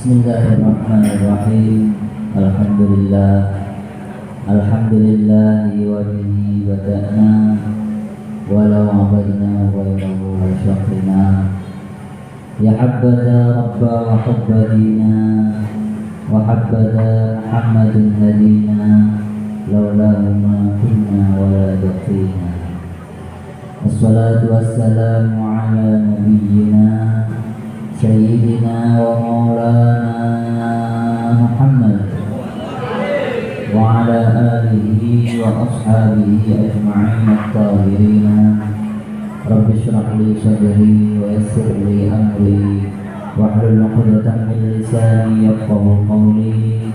Bismillahirrahmanirrahim. Alhamdulillahi wa bihi bada'na walau abadna ghayrahu syakrina. Ya habbada rabba wa habbadina wa habbada Muhammadin hadina laulahu ma kunna wala daqina. Wassalatu wassalamu ala nabiyyina Sayyidina wa maulana Muhammad wa ala alihi wa ashabihi ajma'in at-tahirin. Rabbi shrah li sadri wa yassir li amri wahlul 'uqdatam min lisani yafqahu qawli.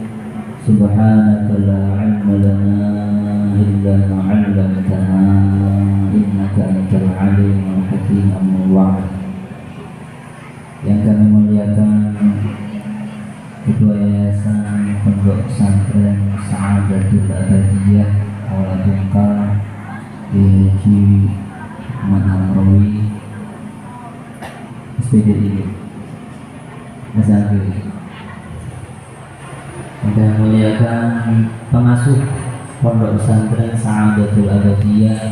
Subhanaka la 'ilma lana illa ma 'allamtana innaka antal 'alimul hakim. Amma yang kami muliakan Ketua Yayasan Pondok Pesantren Sa'adatul Abadiyah Awal Bungkal DG Manamrawi SPDI Masagri. Yang muliakan pengasuh Pondok Pesantren Sa'adatul Abadiyah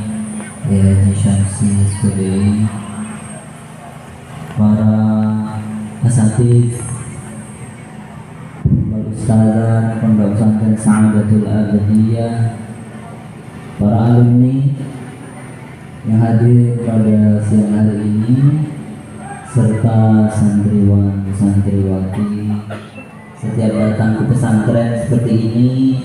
DG Syamsi SPDI, para asatidz, ustazah Pondok Pesantren Sa'adatul Abadiyah, para alumni yang hadir pada siang hari ini, serta santriwan santriwati. Setiap datang ke pesantren seperti ini,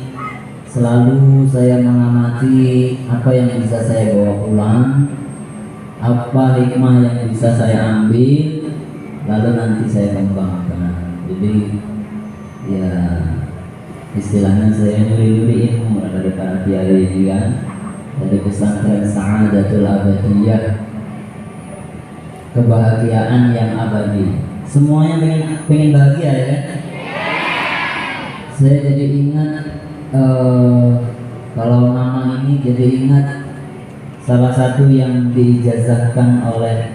selalu saya mengamati apa yang bisa saya bawa pulang, apa hikmah yang bisa saya ambil, lalu nanti saya kembangkan. Jadi ya istilahnya saya nyuri-nyuri ilmu dari para kiai ini kan, dari pesantren Sa'adatul Abadiyah, kebahagiaan yang abadi. Semuanya pengen bahagia ya kan? Saya jadi ingat kalau nama ini jadi ingat salah satu yang diijazahkan oleh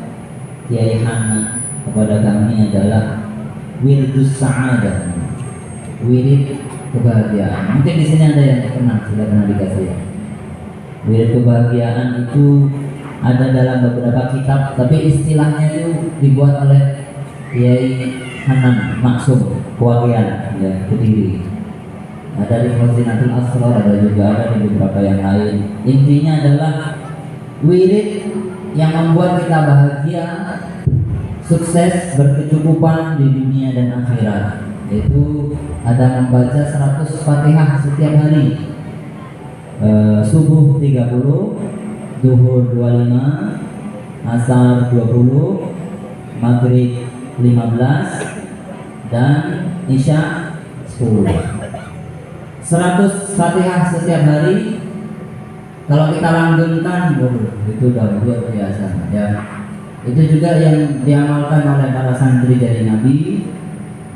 Kiai Hana kepada kami adalah Wirdus Sa'adah, wirid kebahagiaan. Mungkin di sini ada yang pernah dikasih ya. Wirid kebahagiaan itu ada dalam beberapa kitab, tapi istilahnya itu dibuat oleh Kiai Hanan Maksum Kewakian ya, Kediri. Ada di Khazinatul Asrar, ada juga ada di beberapa yang lain. Intinya adalah wirid yang membuat kita bahagia, sukses, berkecukupan di dunia dan akhirat. Yaitu ada membaca 100 Fatihah setiap hari, subuh 30, duhur 25, asar 20, maghrib 15, dan isya 10. 100 Fatihah setiap hari. Kalau kita langgengkan, itu udah luar biasa ya. Itu juga yang diamalkan oleh para santri dari Nabi.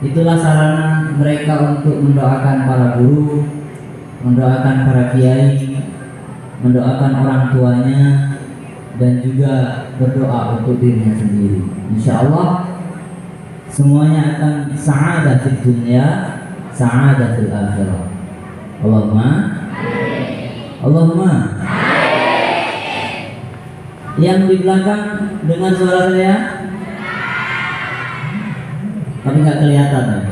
Itulah sarana mereka untuk mendoakan para guru, mendoakan para kiai, mendoakan orang tuanya, dan juga berdoa untuk dirinya sendiri. Insya Allah semuanya akan sa'adah di dunia, sa'adah di akhirat. Allahumma. Yang di belakang dengar suara saya, tapi nggak kelihatan ya.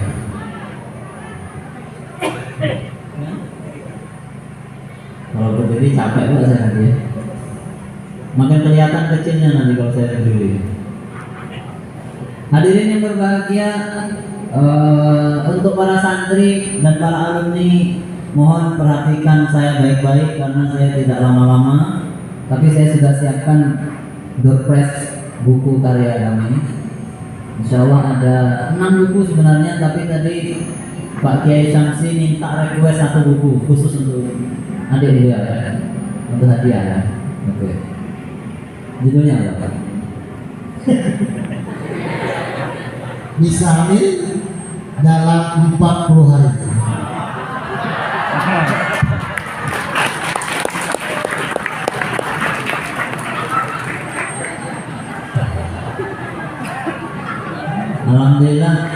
Kalau berdiri capek pak saya nanti ya. Makin kelihatan kecilnya nanti kalau saya berdiri. Hadirin yang berbahagia, untuk para santri dan para alumni, mohon perhatikan saya baik-baik karena saya tidak lama-lama. Tapi saya sudah siapkan door prize buku karya kami. Insya Allah ada 6 buku sebenarnya, tapi tadi Pak Kiai Syamsi minta request 1 buku khusus untuk adik beliau ya, untuk hadiah ya. Oke. Judulnya apa Pak? Bisa hamil dalam 40 hari. Alhamdulillah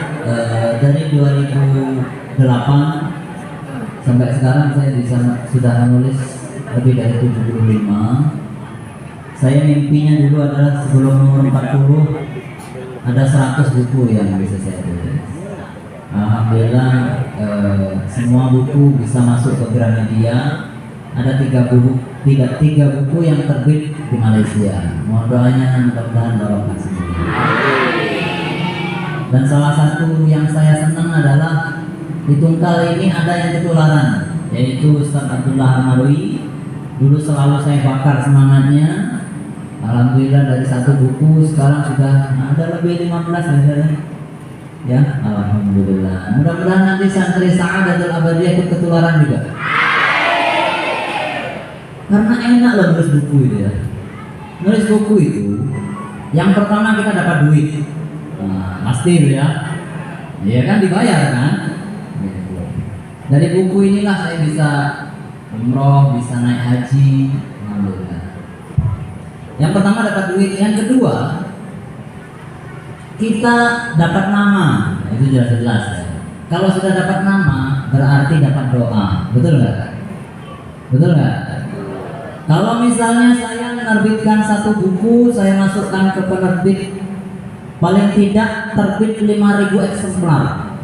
dari 2008 sampai sekarang saya sudah menulis lebih dari 75. Saya mimpinya dulu adalah sebelum umur 40 ada 100 buku yang bisa saya tulis. Alhamdulillah semua buku bisa masuk ke Gramedia. Ada 3 buku yang terbit di Malaysia. Mohon doanya, mudah-mudahan barokah semua. Dan salah satu yang saya senang adalah di Tungkal ini ada yang ketularan, yaitu Ustaz Abdullah Al-Marwi. Dulu selalu saya bakar semangatnya. Alhamdulillah dari 1 buku sekarang sudah ada lebih 15 ya. Alhamdulillah. Mudah-mudahan nanti santri Sa'adatul Abadiyah ikut ketularan juga. Karena enak loh nulis buku itu ya. Nulis buku itu yang pertama kita dapat duit. Nah, pasti itu ya. Iya kan, dibayar kan? Dari buku inilah saya bisa umroh, bisa naik haji. Alhamdulillah. Yang pertama dapat duit, yang kedua kita dapat nama. Itu jelas-jelas ya. Kalau sudah dapat nama berarti dapat doa. Betul nggak? Betul nggak? Kalau misalnya saya menerbitkan 1 buku, saya masukkan ke penerbit, paling tidak terbit 5.000 eksemplar.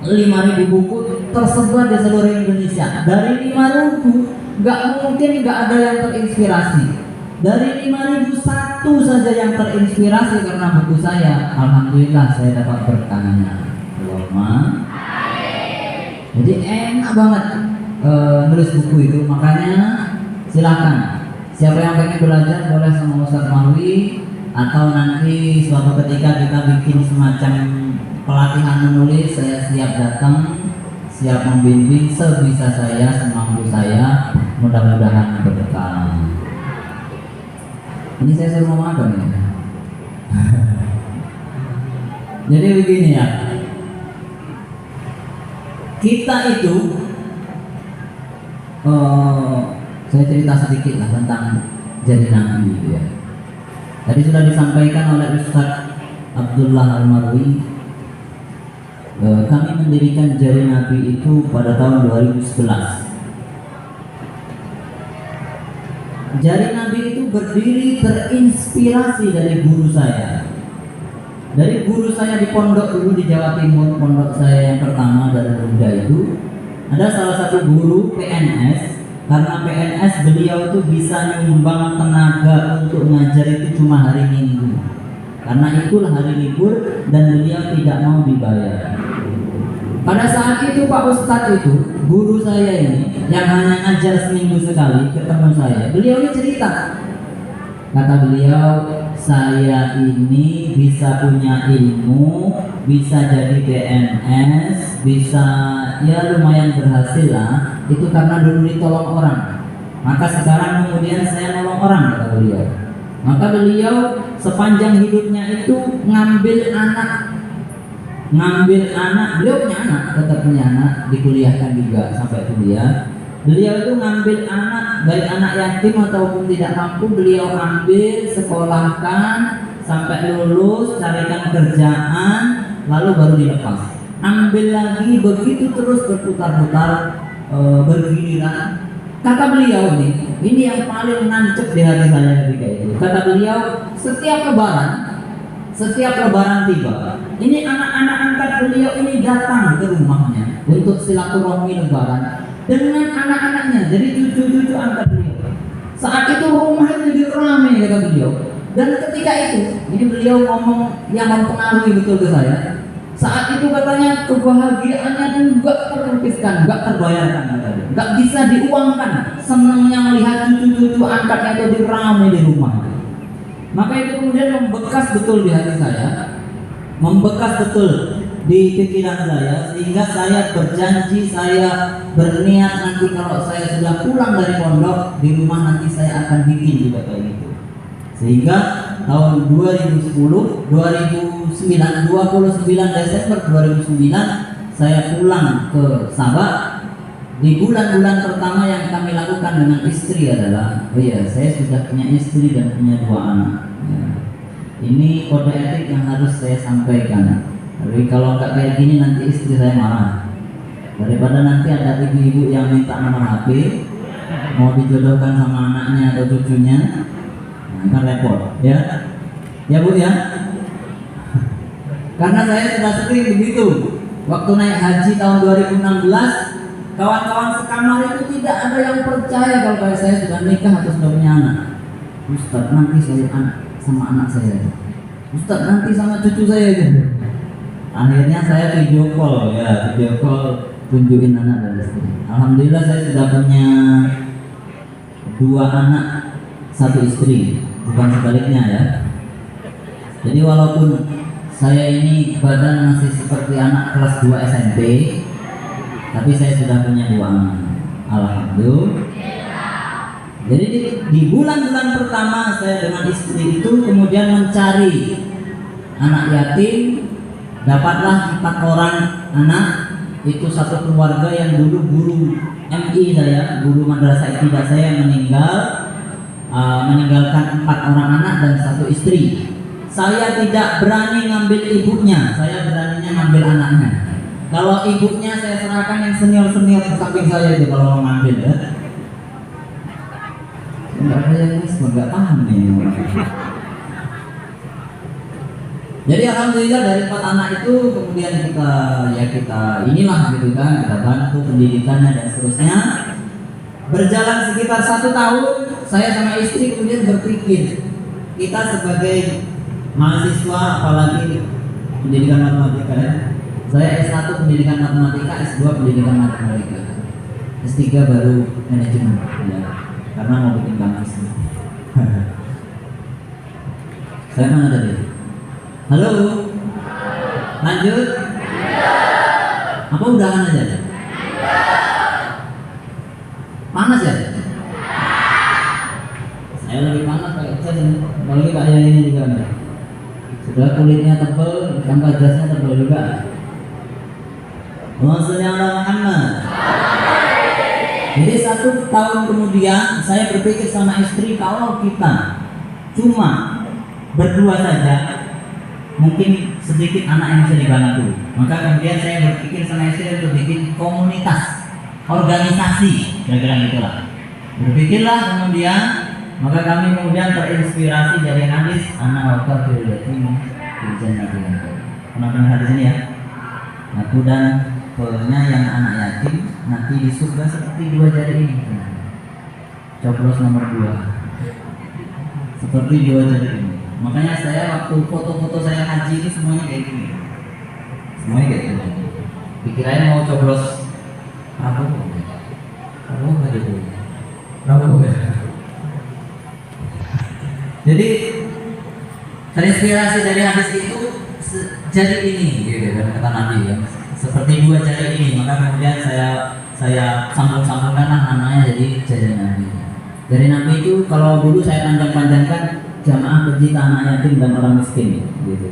5.000 buku tersebar di seluruh Indonesia. Dari 5.000 nggak mungkin nggak ada yang terinspirasi. Dari 5.000 1 saja yang terinspirasi karena buku saya. Alhamdulillah saya dapat berkahnya. Allahumma. Jadi enak banget nulis buku itu. Makanya silakan, siapa yang pengen belajar boleh sama Ustaz Marwi, atau nanti suatu ketika kita bikin semacam pelatihan menulis, saya siap datang, siap membimbing sebisa saya, semampu saya. Mudah-mudahan berkah. Ini saya suruh ngomong apa nih? Jadi begini ya, kita itu saya cerita sedikit lah tentang jadi nabi gitu ya. Tadi sudah disampaikan oleh Ustaz Abdullah Al-Marwi, kami mendirikan Jari Nabi itu pada tahun 2011. Jari Nabi itu berdiri terinspirasi dari guru saya. Dari guru saya di pondok dulu di Jawa Timur, pondok saya yang pertama dari muda itu, ada salah satu guru PNS. Karena PNS beliau itu bisa nyumbang tenaga untuk ngajar itu cuma hari Minggu. Karena itulah hari libur dan beliau tidak mau dibayar. Pada saat itu Pak Ustadz itu, guru saya ini yang hanya ngajar seminggu sekali ketemu saya, beliau ini cerita. Kata beliau, saya ini bisa punya ilmu, bisa jadi PNS, bisa ya lumayan berhasil lah. Itu karena dulu ditolong orang. Maka sekarang kemudian saya nolong orang, kata beliau. Maka beliau sepanjang hidupnya itu ngambil anak, beliau punya anak, tetap punya anak, dikuliahkan juga sampai kuliah. Beliau itu ngambil anak, baik anak yatim ataupun tidak mampu, beliau ambil, sekolahkan sampai lulus, carikan kerjaan, lalu baru dilepas. Ambil lagi, begitu terus berputar-putar, bergiliran. Kata beliau ini yang paling nancep di hati saya ketika itu. Kata beliau, setiap lebaran tiba, ini anak-anak angkat beliau ini datang ke rumahnya untuk silaturahmi lebaran dengan anak-anaknya, jadi cucu-cucu angkat beliau. Saat itu rumah itu jadi ramai, kata beliau. Dan ketika itu, ini beliau ngomong yang mempengaruhi betul ke saya. Saat itu katanya kebahagiaannya enggak terlukiskan, enggak terbayarkan, enggak bisa diuangkan. Senangnya melihat cucu-cucu angkatnya itu diramai di rumah. Maka itu kemudian membekas betul di hati saya, membekas betul di pikiran saya, sehingga saya berjanji, saya berniat nanti kalau saya sudah pulang dari pondok, di rumah nanti saya akan bikin juga kayak gitu. Sehingga tahun 2029 Desember 2009 saya pulang ke Sabah. Di bulan-bulan pertama yang kami lakukan dengan istri adalah, saya sudah punya istri dan punya 2 anak ya. Ini kode etik yang harus saya sampaikan. Tapi kalau nggak kayak gini nanti istri saya marah. Daripada nanti ada ibu-ibu yang minta nomor HP, mau dijodohkan sama anaknya atau cucunya, nah, kan repot, ya, ya Bu ya. Karena saya sudah sering begitu. Waktu naik haji tahun 2016, kawan-kawan sekamar itu tidak ada yang percaya kalau saya sudah nikah atau sudah punya anak. Ustaz, nanti saya sama anak saya. Ustaz, nanti sama cucu saya gitu. Akhirnya saya video call, tunjukin anak dan istri. Alhamdulillah saya sudah punya 2 anak 1 istri, bukan sebaliknya ya. Jadi walaupun saya ini badan masih seperti anak kelas 2 SMP, tapi saya sudah punya 2 anak. Alhamdulillah. Jadi di bulan-bulan pertama saya dengan istri itu kemudian mencari anak yatim. Dapatlah 4 orang anak. Itu satu keluarga yang dulu guru MI saya, guru madrasah ibtidah saya yang meninggalkan 4 orang anak dan 1 istri. Saya tidak berani ngambil ibunya, saya beraninya ngambil anaknya. Kalau ibunya saya serahkan yang senior-senior di samping saya itu kalau mau ngambil ya. Enggak ada yang nggak paham nih. Jadi alhamdulillah dari 4 anak itu kemudian kita inilah gitu kan, kita bantu pendidikannya dan seterusnya. Berjalan sekitar 1 tahun, saya sama istri kemudian berpikir kita sebagai mahasiswa, apalagi pendidikan matematika ya. Saya S1 pendidikan matematika, S2 pendidikan matematika, S3 baru manajemen ya, karena mau bikin kampus. Saya mana tadi? Halo? Lanjut? Apa udahan aja? Panas ya? Saya lebih panas pakai jas ini, apalagi kayak ini juga nih. Sudah kulitnya tebal, tambah jasnya tebal juga. Wassalamualaikum Muhammad. Jadi 1 tahun kemudian saya berpikir sama istri, kalau kita cuma berdua saja, mungkin sedikit anak yang bisa dibantu. Maka kemudian saya berpikir sama istri untuk bikin komunitas, organisasi, kira-kira gitulah. Berpikirlah kemudian, maka kami kemudian terinspirasi dari hadis anak wakaf yatim fil jannati. Pernah dengar hadis ini ya? Aku dan penyayang anak yatim nanti di surga seperti 2 jari ini. Coblos nomor 2. Seperti 2 jari ini. Makanya saya waktu foto-foto saya haji itu semuanya kayak gini. Semuanya kayak gini. Pikirannya mau coblos apa? Apa aja tuh? Apa ya? Jadi terinspirasi dari hadis itu jari ini, gitu kan kata Nabi ya. Seperti 2 jari ini, maka kemudian saya sambung-sambungkanlah namanya jadi jari Nabi. Jari Nabi itu kalau dulu saya panjang-panjangkan jamaah pencinta anak yatim dan orang miskin gitu.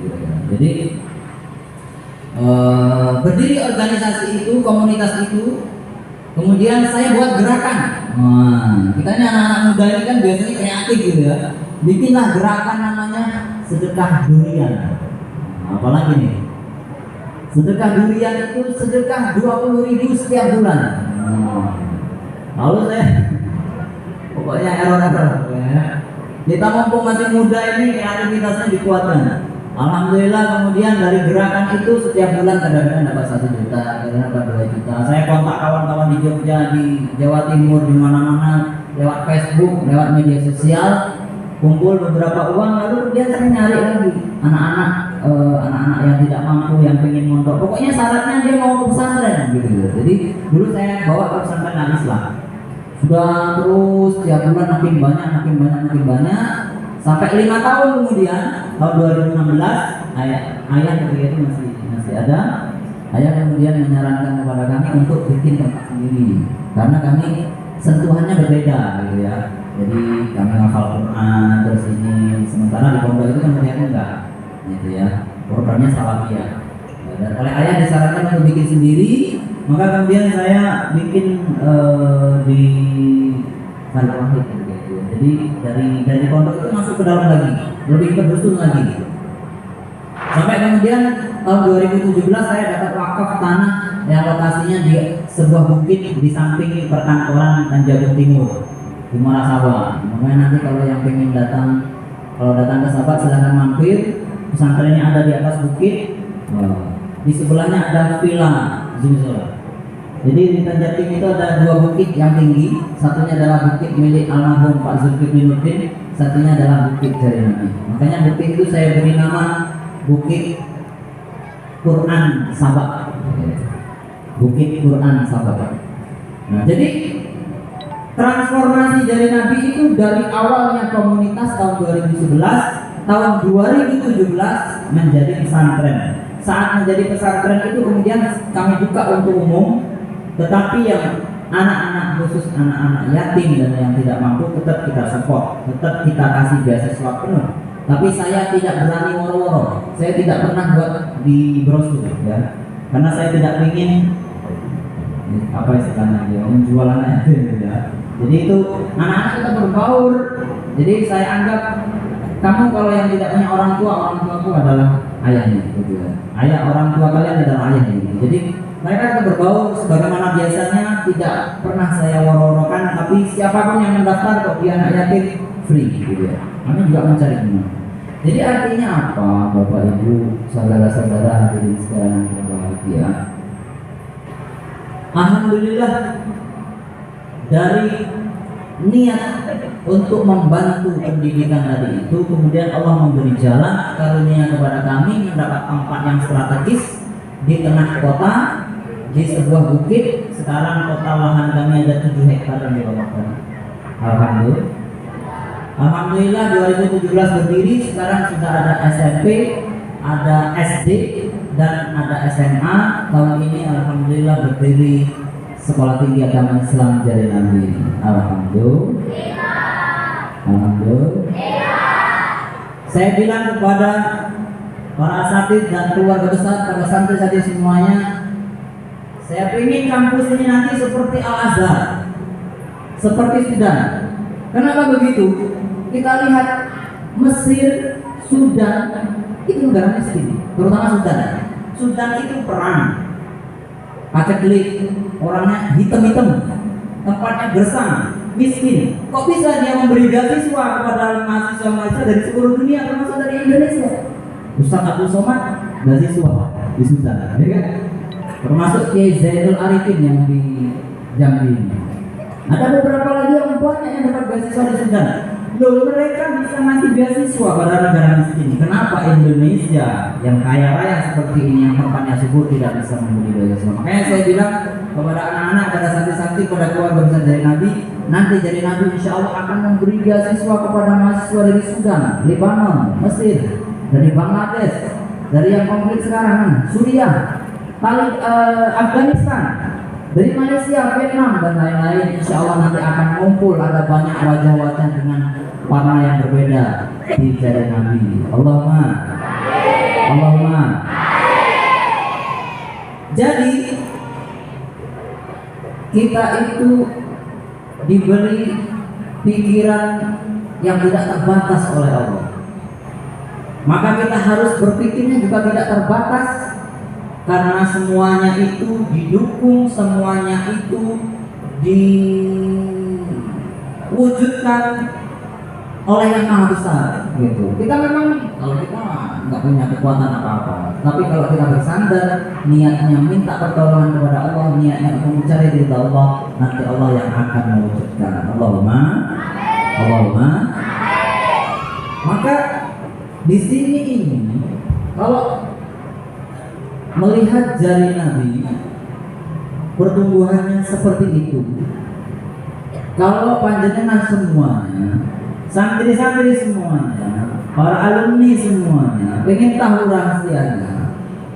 Jadi berdiri organisasi itu, komunitas itu, kemudian saya buat gerakan. Kita ini anak-anak muda ini kan biasanya kreatif gitu ya, bikinlah gerakan namanya sedekah durian. Apalagi nih, sedekah durian itu sedekah 20.000 setiap bulan. Lalu saya pokoknya error ya. Kita mumpung masih muda ini kreativitasnya dikuatkan. Alhamdulillah kemudian dari gerakan itu setiap bulan kadang-kadang dapat 1 juta, kadang-kadang dapat 2 juta. Saya kontak kawan-kawan di Jogja, di Jawa Timur, di mana-mana, lewat Facebook, lewat media sosial, kumpul beberapa uang, lalu dia sering nyari lagi anak-anak yang tidak mampu, yang pengen mondok. Pokoknya syaratnya dia mau ke pesantren gitu. Jadi dulu saya bawa ke pesantren Al-Islam. Sudah terus tiap bulan makin banyak sampai 5 tahun kemudian tahun 2016 ayah ketika itu masih ada. Ayah kemudian menyarankan kepada kami untuk bikin tempat sendiri karena kami sentuhannya berbeda gitu ya. Jadi kami hafal Quran terus ini, sementara di pondok itu kan ternyata enggak gitu ya, programnya salafiyah. Dan oleh ayah disarankan untuk bikin sendiri, maka kemudian saya bikin di Al-Wahid gitu. Jadi dari pondok itu masuk ke dalam lagi, lebih ke dusun lagi. Sampai kemudian tahun 2017 saya dapat wakaf tanah yang lokasinya di sebuah bukit di samping perkantoran Tanjung Timur di Muara Sabah. Makanya nanti kalau yang ingin datang ke Sabah silahkan mampir. Pesantrennya ada di atas bukit. Di sebelahnya ada villa Zumzora. Jadi di Tanjung itu ada dua bukit yang tinggi. Satunya adalah bukit milik almarhum Pak Zulkifli Nurdin, satunya adalah bukit Jari Nabi. Makanya bukit itu saya beri nama Bukit Quran Sabah. Bukit Quran Sabah. Nah, jadi transformasi Jari Nabi itu dari awalnya komunitas tahun 2011, tahun 2017 menjadi pesantren. Saat menjadi pesantren itu kemudian kami buka untuk umum, tetapi yang anak-anak, khusus anak-anak yatim dan yang tidak mampu tetap kita support, tetap kita kasih beasiswa penuh. Tapi saya tidak berani woro-woro, saya tidak pernah buat di brosur ya, karena saya tidak ingin apa istilahnya dia menjual anak yatim ya. Jadi itu anak-anak kita berbaur. Jadi saya anggap kamu kalau yang tidak punya orang tuaku adalah ayahnya gitu ya. Ayah orang tua kalian adalah ayahnya gitu. Jadi mereka kita berbaur sebagaimana biasanya, tidak pernah saya woro-worokan, tapi siapapun yang mendaftar kok dia anak yatim free gitu ya. Kami juga mencari gimana. Jadi artinya apa, Bapak Ibu, saudara-saudara hadirin sekalian yang berbahagia? Alhamdulillah, dari niat untuk membantu pendidikan tadi itu, kemudian Allah memberi jalan karunia kepada kami mendapat tempat yang strategis di tengah kota, di sebuah bukit. Sekarang total lahan kami ada 7 hektar yang diloloskan. Alhamdulillah. Alhamdulillah 2017 berdiri, sekarang sudah ada SMP, ada SD, dan ada SMA. Tahun ini alhamdulillah berdiri Sekolah Tinggi Agama Islam Jari Nabi. Alhamdulillah. Alhamdulillah. Saya bilang kepada para asatidz dan keluarga besar, para santri-santri semuanya, saya ingin kampus ini nanti seperti Al-Azhar, seperti Sudan. Kenapa begitu? Kita lihat Mesir, Sudan itu negara miskin, terutama Sudan. Sudan itu perang, paceklik, orangnya hitam-hitam, tempatnya gersang, miskin. Kok bisa dia memberi beasiswa kepada mahasiswa-mahasiswa dari seluruh dunia, termasuk dari Indonesia? Ustaz Abdul Somad beasiswa di Sudan, ya kan? Termasuk Kiai Zainul Arifin yang di Jambi. Ada beberapa lagi yang banyak yang dapat beasiswa di Sudan. Loh, mereka bisa ngasih beasiswa pada negara miskin. Kenapa Indonesia yang kaya raya seperti ini, yang tempatnya subur, tidak bisa memberi beasiswa? Makanya saya bilang kepada anak-anak, pada santri-santri, pada keluarga besar Jari Nabi, nanti Jari Nabi insya Allah akan memberi beasiswa kepada mahasiswa dari Sudan, Lebanon, Mesir, dari Bangladesh, dari yang konflik sekarang, Suriah, Afghanistan, dari Malaysia, Vietnam, dan lain-lain. Insya Allah nanti akan ngumpul, ada banyak wajah-wajah dengan warna yang berbeda di Jari Nabi. Allahumma. Jadi kita itu diberi pikiran yang tidak terbatas oleh Allah. Maka kita harus berpikirnya juga tidak terbatas, karena semuanya itu didukung, semuanya itu diwujudkan oleh yang Maha Besar gitu. Kita memang kalau kita nggak punya kekuatan apa-apa, tapi kalau kita bersandar, niatnya minta pertolongan kepada Allah, niatnya untuk mencari ridha Allah, nanti Allah yang akan mewujudkan. Allahumma. Maka di sini ini kalau melihat Jari Nabi pertumbuhannya seperti itu, kalau panjenengan semuanya, santri-santri semuanya, para alumni semuanya pengen tahu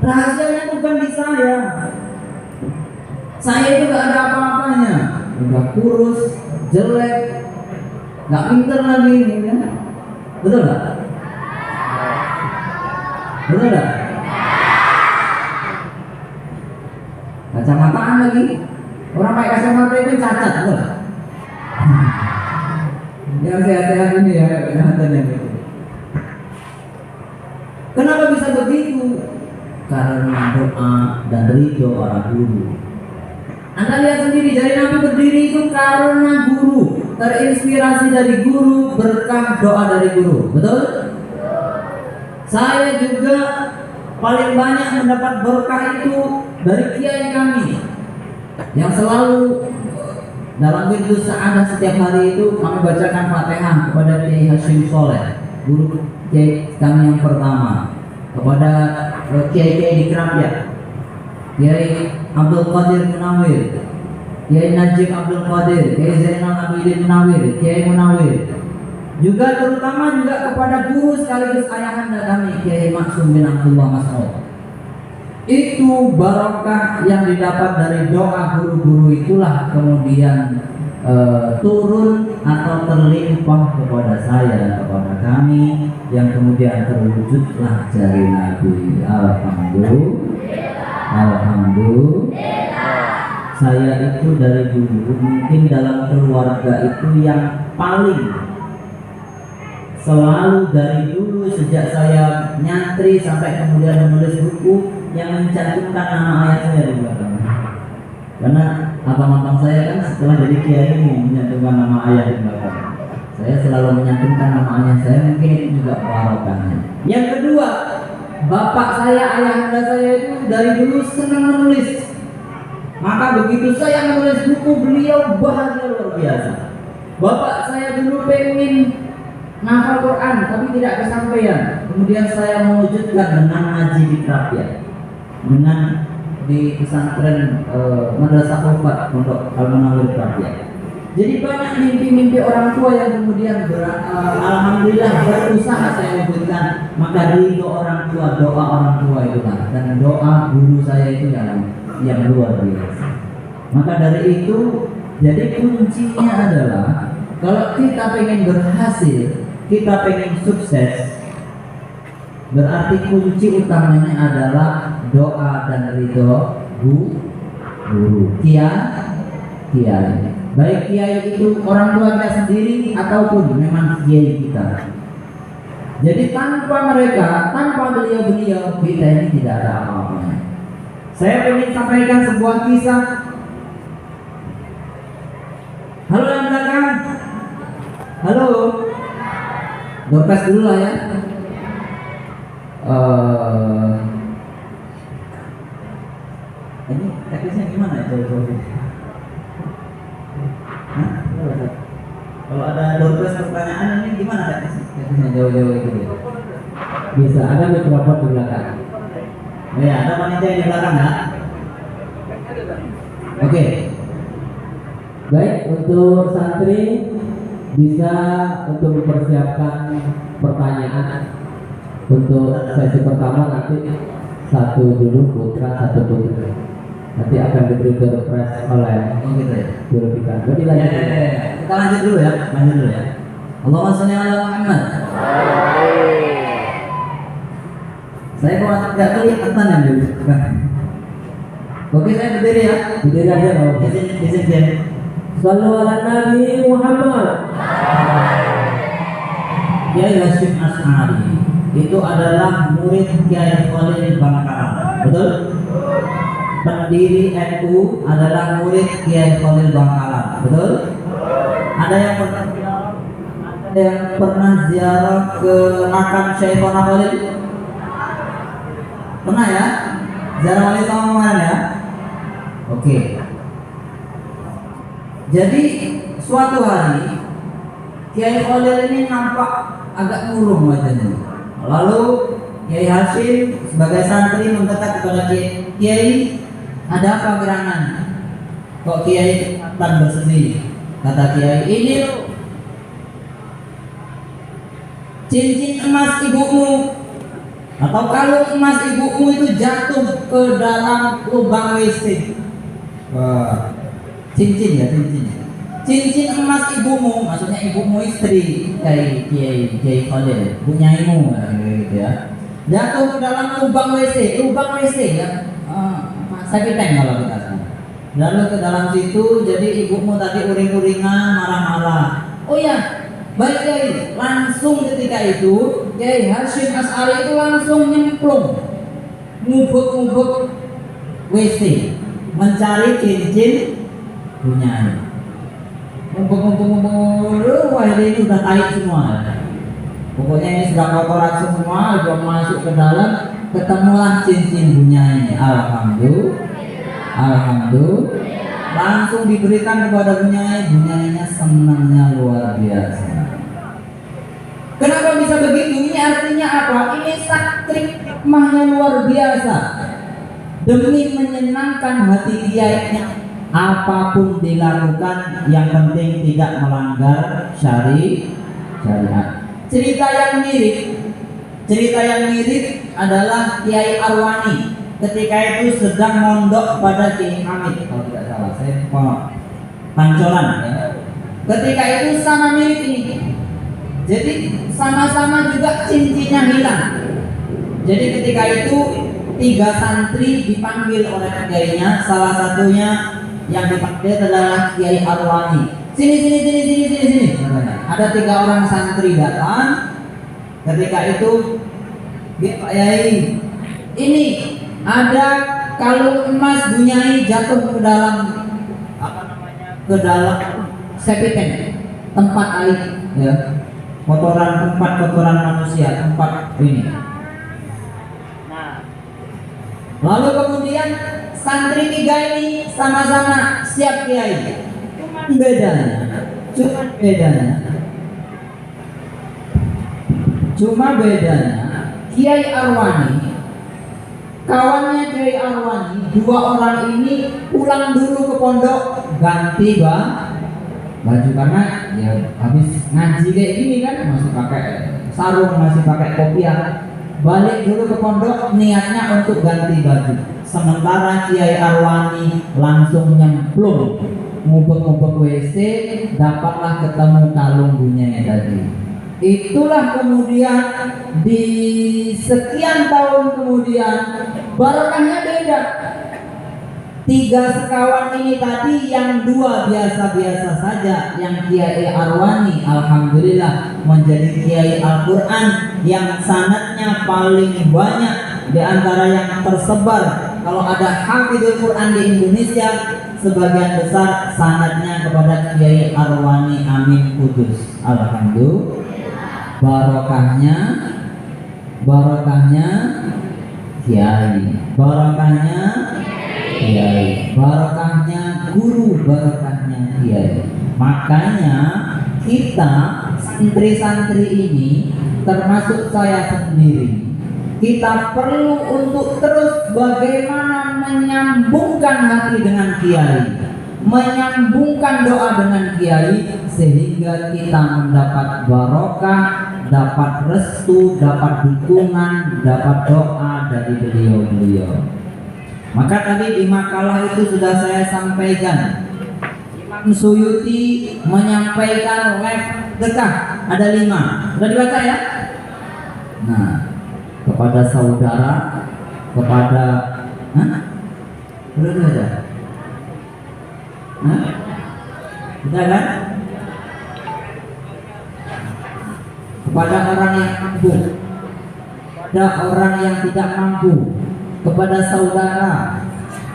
rahasianya bukan di saya. Saya itu gak ada apa-apanya, udah kurus, jelek, gak pinter lagi, ya? Betul gak? Betul gak? Kacamataan lagi, orang pakai kacamata itu cacat, betul? Yang sehat-sehat ini ya, kesehatannya. Kenapa bisa begitu? karena doa dan ridho para guru. Anda lihat sendiri, jari Nabi berdiri itu karena guru, terinspirasi dari guru, berkah doa dari guru. Betul? Saya juga paling banyak mendapat berkah itu dari kiai kami yang selalu dalam wirdus sa'adah setiap hari itu kami bacakan Fatihah kepada Kiai Hashim Soleh, guru kiai kami yang pertama, kepada kiai-kiai di Kerapia, Kiai Abdul Qadir Munawir, Kiai Najib Abdul Qadir, Kiai Zainal Abidin Munawir, Kiai Munawir, juga terutama juga kepada guru sekaligus ayahanda kami Kiai Maksum bin Abdullah Mas'ud. Itu barokah yang didapat dari doa guru-guru itulah kemudian turun atau terlimpah kepada saya dan kepada kami, yang kemudian terwujudlah jari Nabi. Alhamdulillah. Saya itu dari dulu mungkin dalam keluarga itu yang paling selalu dari dulu sejak saya nyantri sampai kemudian menulis buku yang mencantumkan nama ayah saya di belakang. Karena abang-abang saya kan setelah jadi kiai ini menyantumkan nama ayah di belakang. Saya selalu menyantumkan nama ayah saya, mungkin itu juga barokahnya. Yang kedua, bapak saya, ayahanda saya itu dari dulu senang menulis. Maka begitu saya menulis buku, beliau bahagia luar biasa. Bapak saya dulu pengen ngafal Quran tapi tidak kesampaian. Kemudian saya mewujudkan dengan ngaji di Kerapia, dengan di pesantren Madrasah Kofat untuk Al-Munawir Kerapia. Jadi banyak mimpi-mimpi orang tua yang kemudian alhamdulillah berusaha saya wujudkan. Maka ridho orang tua, doa orang tua itu kan, dan doa guru saya itu yang luar biasa. Maka dari itu, jadi kuncinya adalah kalau kita pengen berhasil, kita pengen sukses, berarti kunci utamanya adalah doa dan ridho guru, kiai. Baik kiai itu orang tua kita sendiri ataupun memang kiai kita. Jadi tanpa mereka, tanpa beliau-beliau, kita ini tidak ada apa-apanya. Saya ingin sampaikan sebuah kisah. Halo yang belakang. Halo. Berkas dulu lah ya. Ini teknisnya gimana ya jauh-jauh? Kalau ada doorpress pertanyaan ini gimana teknisnya jauh-jauh itu? Bisa, ada mikrofon di belakang. Ya, ada panitia di belakang ya. Oke. Baik, untuk santri bisa untuk mempersiapkan pertanyaan untuk sesi pertama, nanti satu dulu putra, satu putri. Nanti akan diberi doorpress oleh gitu ya. guru kita. Jadi lanjut. Kita lanjut dulu ya. Allahumma sholli ala Muhammad. Saya kok nggak kelihatan yang dulu. Oke, saya berdiri ya. Berdiri aja loh. Izin. Shallu ala Nabi Muhammad. Kiai Hashim Ash'ari itu adalah murid Kiai Khalil Bangkalan. Betul? Pendiri NU adalah murid Kiai Khalil Bangkalan. Betul? Ada yang pernah ziarah ke makam Syekhona Khalil? Pernah ya? Ziarah wali sama kemarin ya? Oke. Jadi suatu hari Kiai Khalil ini nampak agak murung wajahnya. Lalu Kiai Hashim sebagai santri mendekat kepada Kiai, ada apa gerangan? Kok Kiai kelihatan bersedih? Kata Kiai, ini cincin emas ibumu atau kalung emas ibumu itu jatuh ke dalam lubang WC. Wah, cincin cincin emas ibumu, maksudnya ibumu istri Kiai Khalil, punyaimu gitu ya, jatuh ke dalam lubang WC ya, sepiteng kalau kita sekarang. Lalu ke dalam situ, jadi ibumu tadi uring-uringan, marah-marah. Oh ya, baik Kiai, langsung ketika itu Kiai Hashim Ash'ari itu langsung nyemplung ngubuk-ngubuk WC, mencari cincin bunyai. Ngubuk-ngubuk, wah ini udah tarik semua. Pokoknya ini sudah kotoran semua, udah masuk ke dalam, ketemulah cincin bunyai. Alhamdulillah. Langsung diberikan kepada bunyai, bunyainya senangnya luar biasa. Kenapa bisa begitu? Ini artinya apa? Ini saking hikmahnya luar biasa. Demi menyenangkan hati kiainya, apapun dilakukan, yang penting tidak melanggar syariat. Cerita yang mirip adalah Kiai Arwani ketika itu sedang mondok pada Kiai Hamid, kalau tidak salah, saya Pancoran ya. Ketika itu sama mirip ini. Jadi sama-sama juga cincinnya hilang. Jadi ketika itu 3 santri dipanggil oleh kiainya, salah satunya yang dipanggil adalah Kiai Arwani. Sini. Ada 3 orang santri datang. Ketika itu, Pak Yai, ini ada kalung emas bunyai jatuh ke dalam ke dalam septic tempat air, ya. Tempat kotoran manusia, tempat ini. Nah, lalu kemudian santri 3 ini sama-sama siap Kiai. Cuma bedanya Kiai Arwani, kawannya Kiai Arwani, 2 orang ini pulang dulu ke pondok ganti baju karena ya habis ngaji kayak gini kan, masih pakai sarung, masih pakai kopiah. Balik dulu ke pondok niatnya untuk ganti baju. Sementara Kiai Arwani langsung nyemplung, ngubek-ngubek WC, dapatlah ketemu kalung bunyai tadi. Itulah kemudian di sekian tahun kemudian barokahnya beda. 3 sekawan ini tadi, yang 2 biasa-biasa saja, yang Kiai Arwani alhamdulillah menjadi Kiai Al-Quran yang sanadnya paling banyak di antara yang tersebar. Kalau ada hafidhul Quran di Indonesia, sebagian besar sanadnya kepada Kiai Arwani Amin Kudus. Alhamdulillah. Barokahnya Kiai, barokahnya Kiai, barokahnya guru, barokahnya Kiai. Makanya kita santri-santri ini, termasuk saya sendiri, kita perlu untuk terus bagaimana menyambungkan hati dengan Kiai, menyambungkan doa dengan Kiai, sehingga kita mendapat barokah, dapat restu, dapat dukungan, dapat doa dari beliau-beliau. Maka tadi di makalah itu sudah saya sampaikan, Imam Suyuti menyampaikan dekah ada 5. Sudah dibaca ya? Nah, kepada saudara, kepada sudah ada? Sudah kan? Kepada orang yang mampu, kepada orang yang tidak mampu, kepada saudara,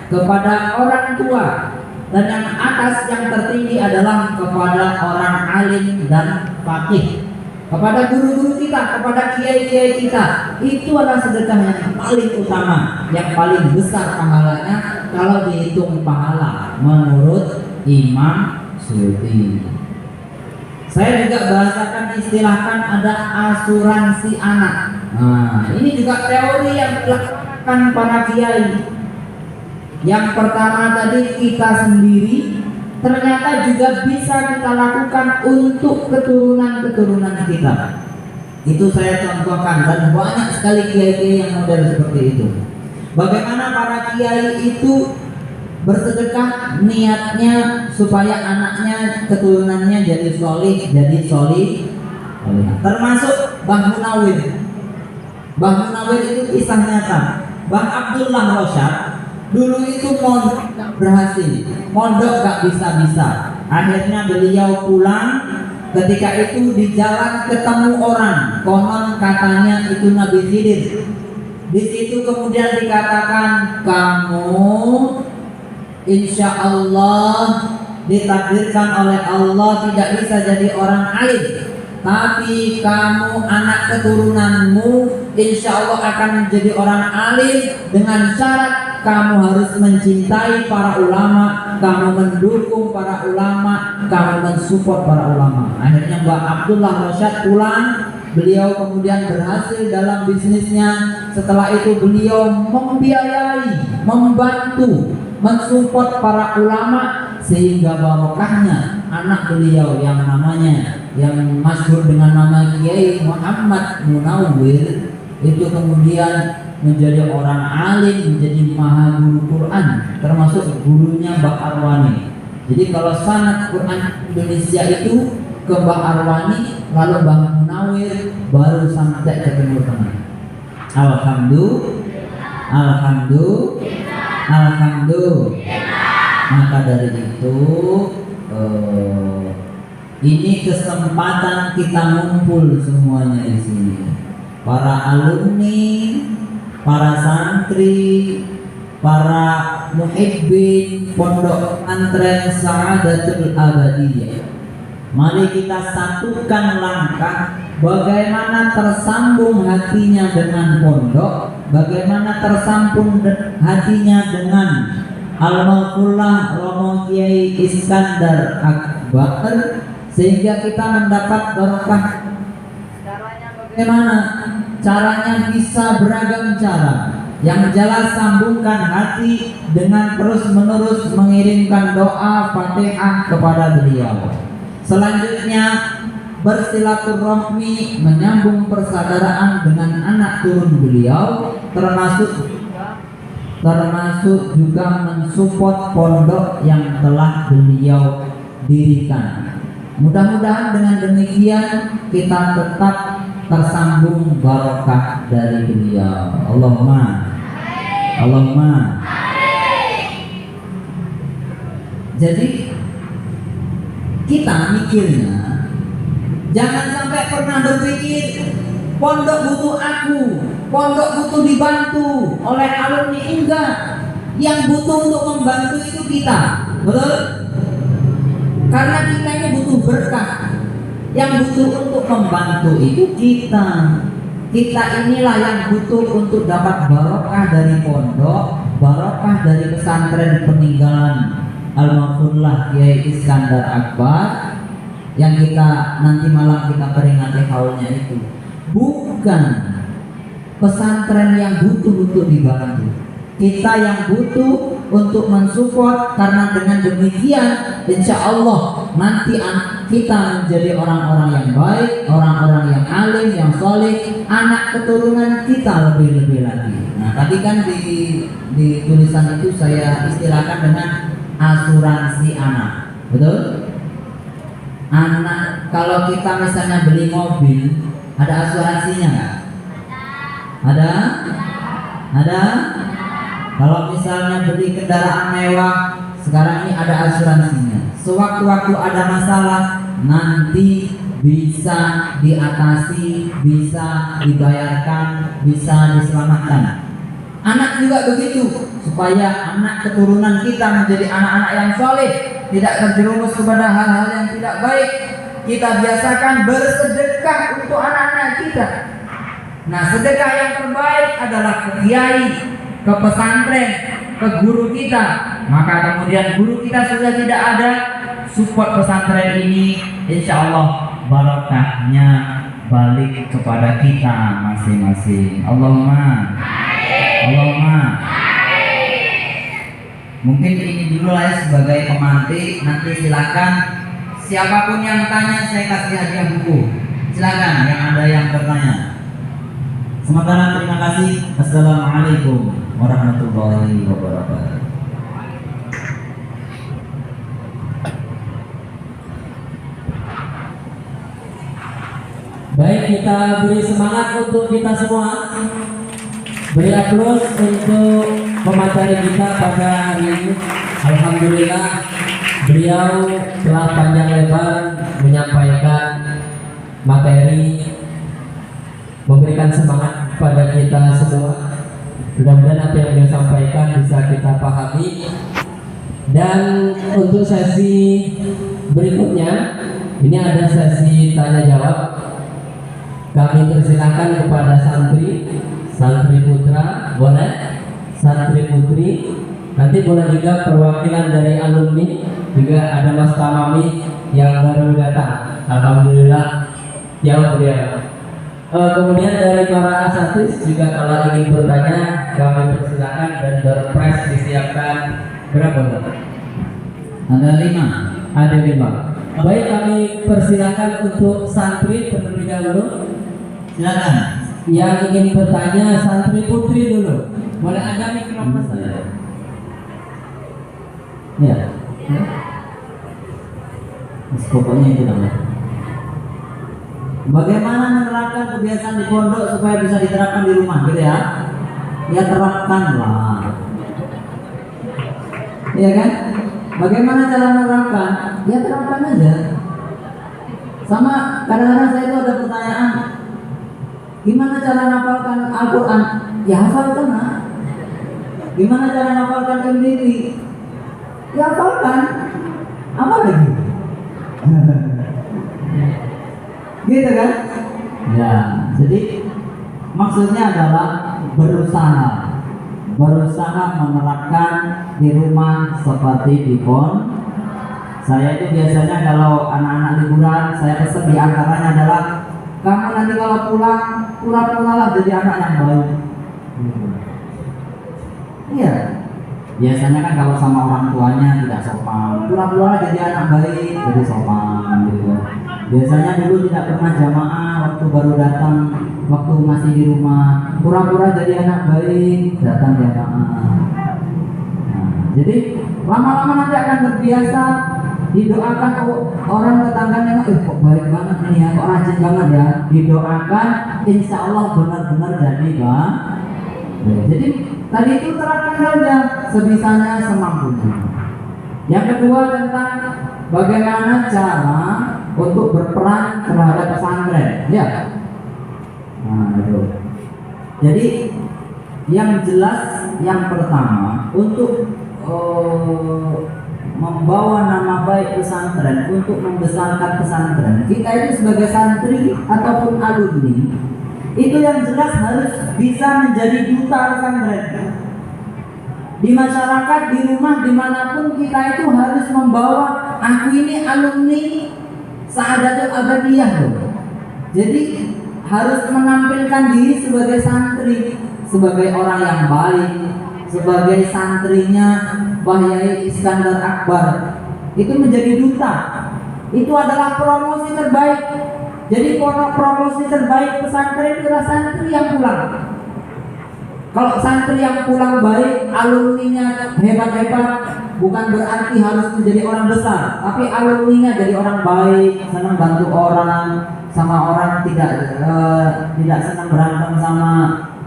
kepada orang tua, dan yang atas yang tertinggi adalah kepada orang alim dan faqih, kepada guru-guru kita, kepada kiai-kiai kita. Itu adalah sedekah yang paling utama, yang paling besar pahalanya kalau dihitung pahala menurut Imam Suyuti. Saya juga bahasakan, istilahkan ada asuransi anak. Nah, ini juga teori yang dilakukan para kiai. Yang pertama tadi, kita sendiri ternyata juga bisa kita lakukan untuk keturunan-keturunan kita. Itu saya contohkan, dan banyak sekali kiai-kiai yang model seperti itu. Bagaimana para kiai itu bersedekah, niatnya supaya anaknya, keturunannya jadi solih, termasuk Bang Munawir. Bang Munawir itu kisah nyata. Bang Abdullah Rosyad dulu itu mondok gak berhasil, mondok gak bisa-bisa. Akhirnya beliau pulang. Ketika itu di jalan ketemu orang, konon katanya itu Nabi Khidir. Di situ kemudian dikatakan kamu insya Allah ditakdirkan oleh Allah tidak bisa jadi orang alim, tapi kamu anak keturunanmu insya Allah akan menjadi orang alim dengan syarat kamu harus mencintai para ulama, kamu mendukung para ulama, kamu mensupport para ulama. Akhirnya Mbak Abdullah Rasyad pulang. Beliau kemudian berhasil dalam bisnisnya. Setelah itu beliau membiayai, membantu, mensupport para ulama, sehingga barokahnya anak beliau yang namanya yang masyhur dengan nama Kiai Muhammad Munawwir itu kemudian menjadi orang alim, menjadi maha guru Quran, termasuk gurunya Mbak Arwani. Jadi kalau sanad Quran Indonesia itu ke Mbak Arwani, lalu Mbak Munawwir, baru sampai ke Timur Tengah. Alhamdulillah. Maka dari itu ini kesempatan kita ngumpul semuanya di sini. Para alumni, para santri, para muhibbin Pondok Pesantren Sa'adatul Abadiyah. Mari kita satukan langkah bagaimana tersambung hatinya dengan pondok, bagaimana tersambung hatinya dengan Al-Maghfurlah Romo Kiai Iskandar Akbar, sehingga kita mendapat barokah. Caranya bagaimana? Caranya bisa beragam cara. Yang jelas sambungkan hati dengan terus-menerus mengirimkan doa Fatihah kepada beliau. Selanjutnya bersilaturahmi, menyambung persaudaraan dengan anak turun beliau, termasuk juga mensupport pondok yang telah beliau dirikan. Mudah-mudahan dengan demikian kita tetap tersambung barokah dari beliau. Allahumma. Jadi kita mikirnya jangan sampai pernah berpikir pondok butuh aku, pondok butuh dibantu oleh alumni. Enggak. Yang butuh untuk membantu itu kita, betul? Karena kita ini butuh berkah. Yang butuh untuk membantu itu kita. Kita inilah yang butuh untuk dapat barokah dari pondok, barokah dari pesantren peninggalan Al-Maghfurlah Kiai Iskandar Akbar yang kita nanti malam kita peringati haulnya itu. Bukan pesantren yang butuh untuk dibantu, kita yang butuh untuk mensupport. Karena dengan demikian insya Allah nanti kita menjadi orang-orang yang baik, orang-orang yang alim, yang soleh, anak keturunan kita lebih-lebih lagi. Nah tadi kan di tulisan itu saya istilahkan dengan asuransi anak, betul? Anak, kalau kita misalnya beli mobil, ada asuransinya nggak? Ada? Kalau misalnya beli kendaraan mewah, sekarang ini ada asuransinya. Sewaktu-waktu ada masalah, nanti bisa diatasi, bisa dibayarkan, bisa diselamatkan. Anak juga begitu, supaya anak keturunan kita menjadi anak-anak yang soleh, tidak terjerumus kepada hal-hal yang tidak baik. Kita biasakan bersedekah untuk anak-anak kita. Nah, sedekah yang terbaik adalah ke kiai, ke pesantren, ke guru kita. Maka kemudian guru kita sudah tidak ada, support pesantren ini, insya Allah barokahnya balik kepada kita masing-masing. Allahumma. Mungkin ini dulu lah ya sebagai pemantik. Nanti silakan siapapun yang tanya saya kasih hadiah buku. Silakan yang ada yang bertanya. Sementara terima kasih. Assalamualaikum warahmatullahi wabarakatuh. Baik, kita beri semangat untuk kita semua. Beri aplaus untuk pemateri kita pada hari ini. Alhamdulillah, beliau telah panjang lebar menyampaikan materi, memberikan semangat pada kita semua. Mudah-mudahan apa yang beliau sampaikan bisa kita pahami. Dan untuk sesi berikutnya, ini ada sesi tanya jawab. Kami persilakan kepada santri putra, boleh, santri putri. Nanti boleh juga perwakilan dari alumni, juga ada Mas Tamami yang baru datang. Alhamdulillah, jawab dia. Kemudian dari para asatidz juga kalau ingin bertanya kami persilakan, dan berpres disiapkan berapa? Ada 5. Ada 5. Baik, kami persilakan untuk santri terlebih dahulu. Silakan. Yang ingin bertanya santri putri dulu. Boleh ada mikrofon saya? Ya. Pokoknya itu namanya. Bagaimana menerapkan kebiasaan di pondok supaya bisa diterapkan di rumah, gitu ya? Ya terapkanlah. Iya kan? Bagaimana cara menerapkan? Ya terapkan aja. Sama kadang-kadang saya itu ada pertanyaan, gimana cara menghafalkan Al-Quran? Ya hafalkan lah. Gimana cara menghafalkan Imdili? Ya hafalkan. Apa lagi? Gitu kan? Ya, jadi maksudnya adalah berusaha menerapkan di rumah seperti di pon. Saya itu biasanya kalau anak-anak liburan, saya pesan di antaranya adalah, kamu nanti kalau pulang, pura-puralah jadi anak yang baik. Iya. Biasanya kan kalau sama orang tuanya tidak sopan, pura-pura jadi anak baik, jadi sopan gitu. Biasanya dulu tidak pernah jamaah waktu baru datang, waktu masih di rumah, pura-pura jadi anak baik, datang jamaah. Nah, jadi lama-lama nanti akan terbiasa, didoakan orang tetangganya, kok baik banget ini ya, kok rajin banget ya, didoakan, insya Allah benar-benar jadi bang. Jadi tadi itu terapkan saja sebisanya, semampunya. Yang kedua tentang bagaimana cara untuk berperan terhadap pesantren, ya. Nah, itu. Jadi yang jelas, yang pertama untuk membawa nama baik pesantren, untuk membesarkan pesantren, kita itu sebagai santri ataupun alumni, itu yang jelas harus bisa menjadi duta pesantren. Di masyarakat, di rumah, dimanapun kita itu harus membawa, aku ini alumni Sa'adatul Abadiyah loh. Jadi harus menampilkan diri sebagai santri, sebagai orang yang baik, sebagai santrinya Mbah Yai Iskandar Akbar. Itu menjadi duta. Itu adalah promosi terbaik. Jadi promosi terbaik pesantren itu adalah santri yang pulang. Kalau santri yang pulang baik, alumninya hebat-hebat, bukan berarti harus menjadi orang besar, tapi alumninya jadi orang baik, senang bantu orang, sama orang tidak senang berantem sama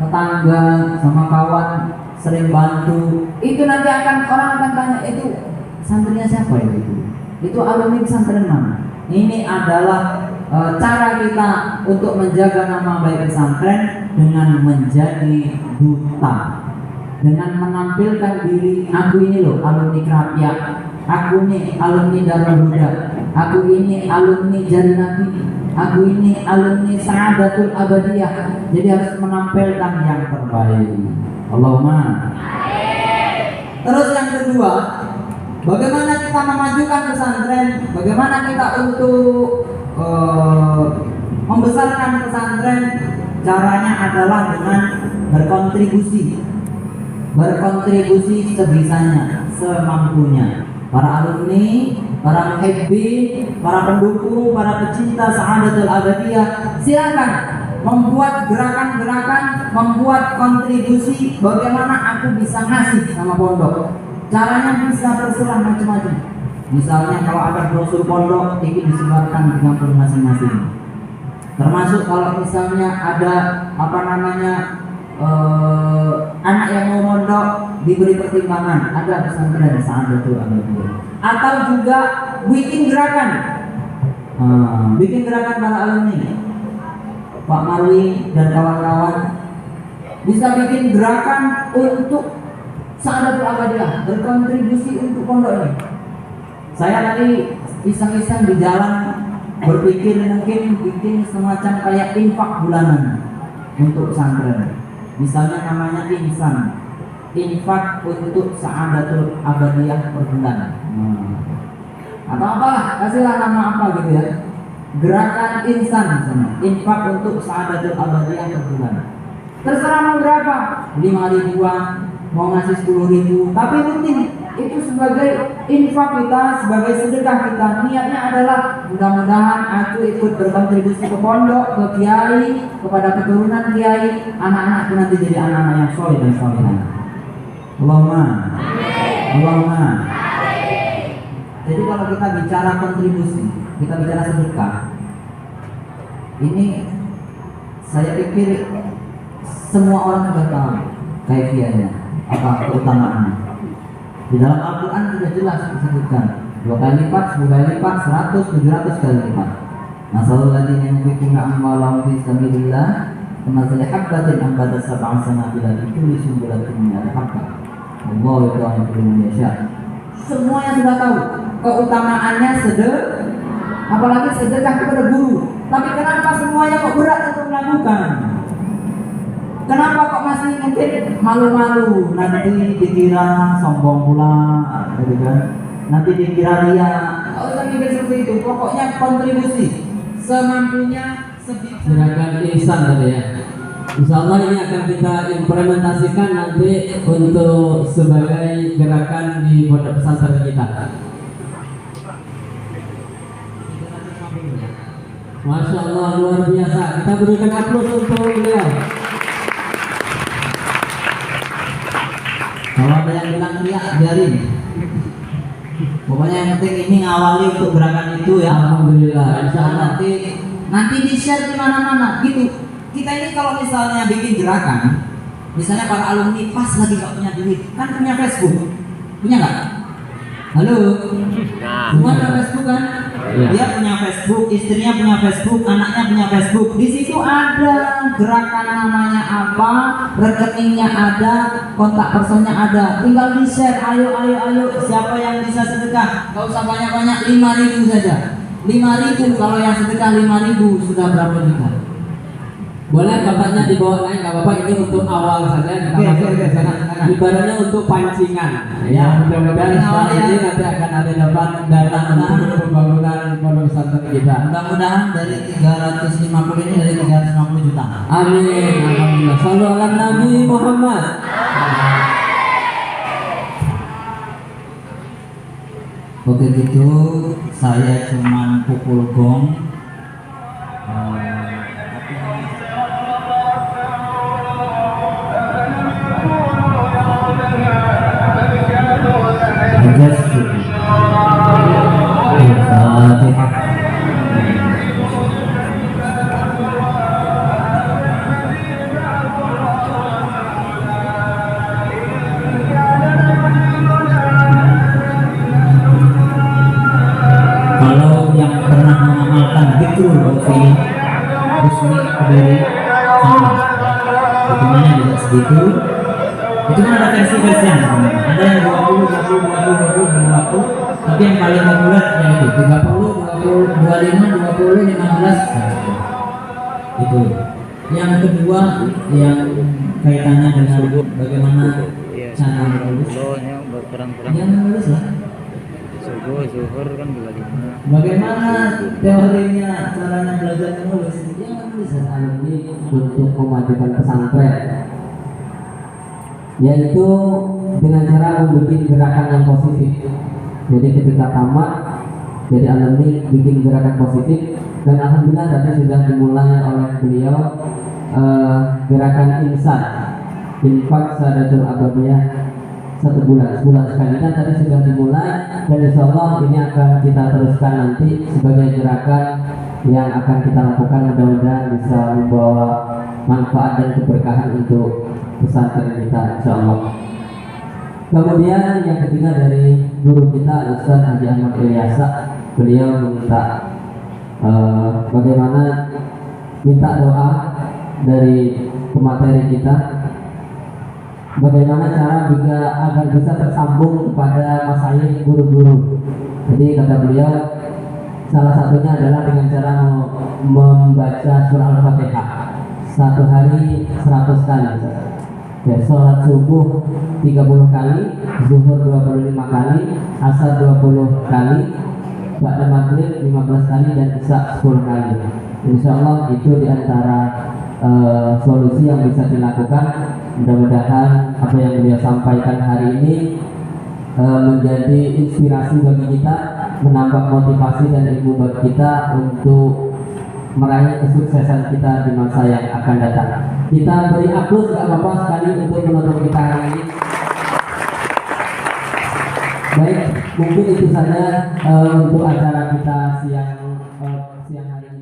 tetangga, sama kawan, sering bantu. Itu nanti orang akan tanya, itu santrinya siapa itu? Itu alumni pesantren mana? Ini adalah cara kita untuk menjaga nama baik pesantren dengan menjadi duta, dengan menampilkan diri, aku ini loh alumni Krapia, aku ini alumni Darul Huda, aku ini alumni Jari Nabi, aku ini alumni Sa'adatul Abadiyah. Jadi harus menampilkan yang terbaik. Allahumma. Terus yang kedua, bagaimana kita memajukan pesantren, bagaimana kita untuk membesarkan pesantren. Caranya adalah dengan berkontribusi sebisanya, semampunya. Para alumni, para muhibbin, para pendukung, para pecinta Sa'adatul Abadiyah, silakan membuat gerakan-gerakan, membuat kontribusi bagaimana aku bisa ngasih sama pondok. Caranya bisa terserah macam-macam. Misalnya kalau ada brosur pondok, ini disebarkan di kampung masing-masing. Termasuk kalau misalnya ada anak yang mau mondok, diberi pertimbangan, ada pesantren Sa'adatul Abadiyah. Atau juga bikin gerakan para alumni, Pak Marwi dan kawan-kawan, bisa bikin gerakan untuk Sa'adatul Abadiyah, berkontribusi untuk pondok ini. Saya tadi iseng-iseng di jalan berpikir mungkin bikin semacam kayak infak bulanan untuk pesantren. Misalnya namanya insan, infak untuk Sa'adatul Abadiyah per bulan. Atau apalah, kasihlah nama apa gitu ya. Gerakan insan misalnya, infak untuk Sa'adatul Abadiyah per bulan. Terserah mau berapa, 5.000-an, mau ngasih 10.000, tapi rutin. Itu sebagai infak kita, sebagai sedekah kita. Niatnya adalah mudah-mudahan aku ikut berkontribusi ke pondok, ke kiai, kepada keturunan kiai, anak-anakku nanti jadi anak-anak yang soleh dan solehah. Allahumma, Allahumma. Jadi kalau kita bicara kontribusi, kita bicara sedekah, ini saya pikir semua orang sudah tahu kaifiahnya, apa keutamaannya. Di dalam Al-Quran sudah jelas disebutkan 2 kali lipat, 10 kali lipat, 100, 700 kali lipat. Masalul ladzina yunfiquna amwalahum fi sabilillah kamathali habbatin ambatat sab'a sanabila fi kulli sunbulatin mi'atu habbah. Wallahu yudhi'u man yasha'. Semuanya sudah tahu keutamaannya sedekah, apalagi sedekah kepada guru. Tapi kenapa semuanya kok berat untuk melakukan? Kenapa kok masih mungkin malu-malu? Nanti dikira sombong pula, gitu kan? Nanti dikira ria. Nggak usah mikir seperti itu. Pokoknya kontribusi semampunya. Gerakan insan tadi ya. Insya Allah ini akan kita implementasikan nanti untuk sebagai gerakan di pondok pesantren kita. Masya Allah, luar biasa. Kita berikan aplaus untuk beliau. Kalau ada yang bilang teriak, biarin. Pokoknya yang penting ini ngawali untuk gerakan itu ya. Alhamdulillah. Insya Allah nanti di share di mana-mana gitu. Kita ini kalau misalnya bikin gerakan, misalnya para alumni pas lagi nggak punya duit, kan punya Facebook, punya nggak? Halo, semua punya Facebook kan? Ya. Dia punya Facebook, istrinya punya Facebook, anaknya punya Facebook. Di situ ada gerakan namanya apa, rekeningnya ada, kontak personnya ada. Tinggal di share, ayo, siapa yang bisa sedekah? Gak usah banyak-banyak, 5.000 saja. 5.000, kalau yang sedekah 5.000 sudah berapa juta? Boleh bapaknya dibawa naik, nggak apa-apa, ini untuk awal saja kita masuk ke sana. Ibaratnya untuk pancingan. Ya, mudah-mudahan setelah ini nanti akan ada dapat dana untuk pembangunan pondok pesantren kita. Mudah-mudahan dari 350 ini dari 350 juta. Amin. Alhamdulillah. Shallu ala Nabi Muhammad. Oke gitu, saya cuman pukul gong. Al-Fatihah. Kalau yang pernah mengamalkan Dzikrul Ghafil Husni Kediri sama hukumannya juga segitu. Itu kan ada versi-versinya sebenarnya. Ada yang 20, 20, 20, 20, 20, tapi yang paling populer yang itu 30, 20, 25, 20, 15. Itu. Yang kedua yang kaitannya dengan bagaimana cara menulis. yang berperang-perang Yang menulis lah. subuh zuhur kan 25. Bagaimana teorinya caranya belajar menulis? Yang menulis Alumni untuk memajukan pesantren, yaitu dengan cara membuat gerakan yang positif. Jadi ketika tamat jadi alumni bikin gerakan positif, dan alhamdulillah tadi sudah dimulai oleh beliau gerakan insan, infak Sa'adatul Abadiyah 1 bulan, sebulan sekali, dan tadi sudah dimulai, dan insya Allah ini akan kita teruskan nanti sebagai gerakan yang akan kita lakukan. Mudah-mudahan bisa membawa manfaat dan keberkahan untuk pesantren kita, insya Allah. Kemudian yang ketiga dari guru kita Ustaz Haji Ahmad Ilyasa, beliau minta bagaimana minta doa dari pemateri kita bagaimana cara agar bisa tersambung kepada masayikh guru-guru. Jadi kata beliau, salah satunya adalah dengan cara membaca surah Al-Fatihah satu hari 100 kali. Ya, sholat subuh 30 kali, zuhur 25 kali, asar 20 kali, ba'da maghrib 15 kali, dan isya 10 kali. Insya Allah itu diantara solusi yang bisa dilakukan. Mudah-mudahan apa yang beliau sampaikan hari ini menjadi inspirasi bagi kita, menambah motivasi dan ilmu bagi kita untuk meraih kesuksesan kita di masa yang akan datang. Kita beri aplaus gak apa-apa sekali untuk menutup kita hari ini. Baik, mungkin itu saja untuk acara kita siang hari ini.